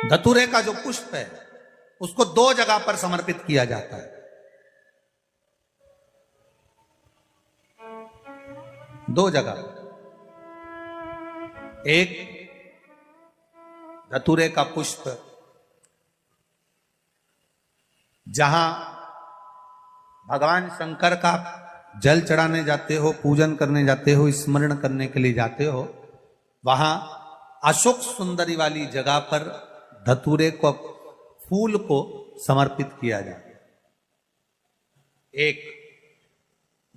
धतूरे का जो पुष्प है उसको दो जगह पर समर्पित किया जाता है। दो जगह, एक धतूरे का पुष्प जहां भगवान शंकर का जल चढ़ाने जाते हो, पूजन करने जाते हो, स्मरण करने के लिए जाते हो, वहां अशोक सुंदरी वाली जगह पर धतूरे को, फूल को समर्पित किया जाए। एक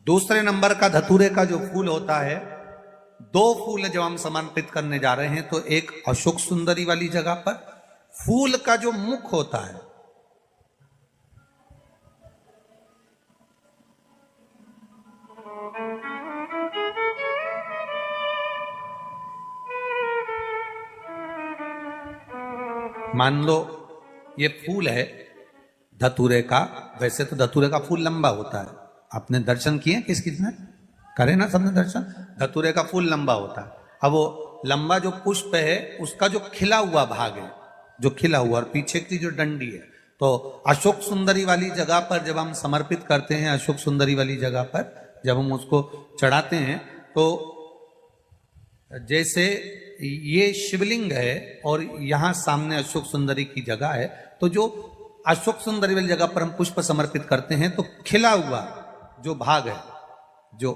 दूसरे नंबर का धतूरे का जो फूल होता है, दो फूल जब हम समर्पित करने जा रहे हैं तो एक अशोक सुंदरी वाली जगह पर, फूल का जो मुख होता है मान लो ये फूल है धतूरे का, वैसे तो धतूरे का फूल लंबा होता है, आपने दर्शन किए किस किसने करे ना, सबने दर्शन। धतूरे का फूल लंबा होता है। अब वो लंबा जो पुष्प है उसका जो खिला हुआ भाग है, जो खिला हुआ, और पीछे की जो डंडी है, तो अशोक सुंदरी वाली जगह पर जब हम समर्पित करते हैं, अशोक सुंदरी वाली जगह पर जब हम उसको चढ़ाते हैं, तो जैसे ये शिवलिंग है और यहां सामने अशोक सुंदरी की जगह है, तो जो अशोक सुंदरी वाली जगह पर हम पुष्प समर्पित करते हैं तो खिला हुआ जो भाग है, जो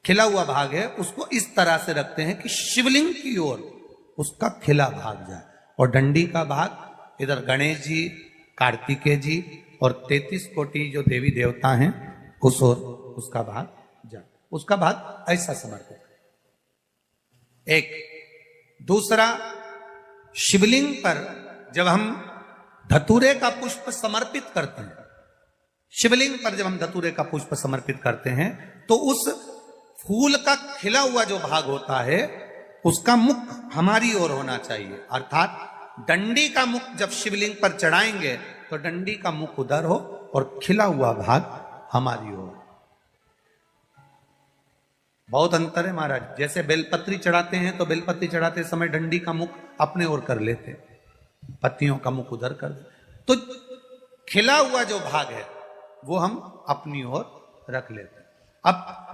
खिला हुआ भाग है, उसको इस तरह से रखते हैं कि शिवलिंग की ओर उसका खिला भाग जाए, और डंडी का भाग इधर गणेश जी, कार्तिकेय जी और 33 कोटि जो देवी देवता हैं उस ओर उसका भाग जाए, उसका भाग ऐसा समर्पित। एक दूसरा, शिवलिंग पर जब हम धतूरे का पुष्प समर्पित करते हैं, शिवलिंग पर जब हम धतूरे का पुष्प समर्पित करते हैं तो उस फूल का खिला हुआ जो भाग होता है उसका मुख हमारी ओर होना चाहिए, अर्थात डंडी का मुख जब शिवलिंग पर चढ़ाएंगे तो डंडी का मुख उधर हो और खिला हुआ भाग हमारी ओर। बहुत अंतर है महाराज। जैसे बेलपत्री चढ़ाते हैं तो बेलपत्री चढ़ाते समय डंडी का मुख अपने ओर कर लेते, पत्तियों का मुख उधर कर दे, तो खिला हुआ जो भाग है वो हम अपनी ओर रख लेते। अब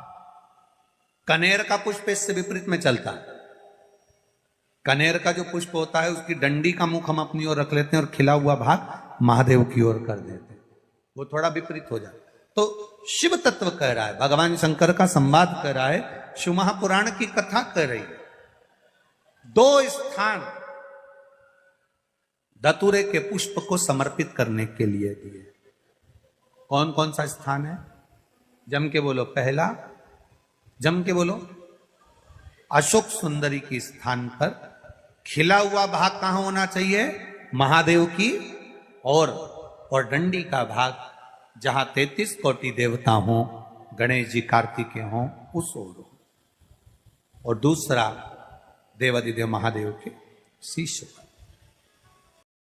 कनेर का पुष्प इससे विपरीत में चलता है। कनेर का जो पुष्प होता है उसकी डंडी का मुख हम अपनी ओर रख लेते हैं और खिला हुआ भाग महादेव की ओर कर देते हैं, वो थोड़ा विपरीत हो जाता। तो शिव तत्व कह रहा है, भगवान शंकर का संवाद कर रहा है, शिव महापुराण की कथा कर रही है। दो स्थान धतूरे के पुष्प को समर्पित करने के लिए दिए। कौन कौन सा स्थान है? जम के बोलो। पहला, जम के बोलो, अशोक सुंदरी के स्थान पर खिला हुआ भाग कहां होना चाहिए? महादेव की और डंडी का भाग जहां 33 कोटि देवता हों, गणेश जी, कार्तिकेय हों, उस ओर हो। और दूसरा देवादिदेव महादेव के शीश पर।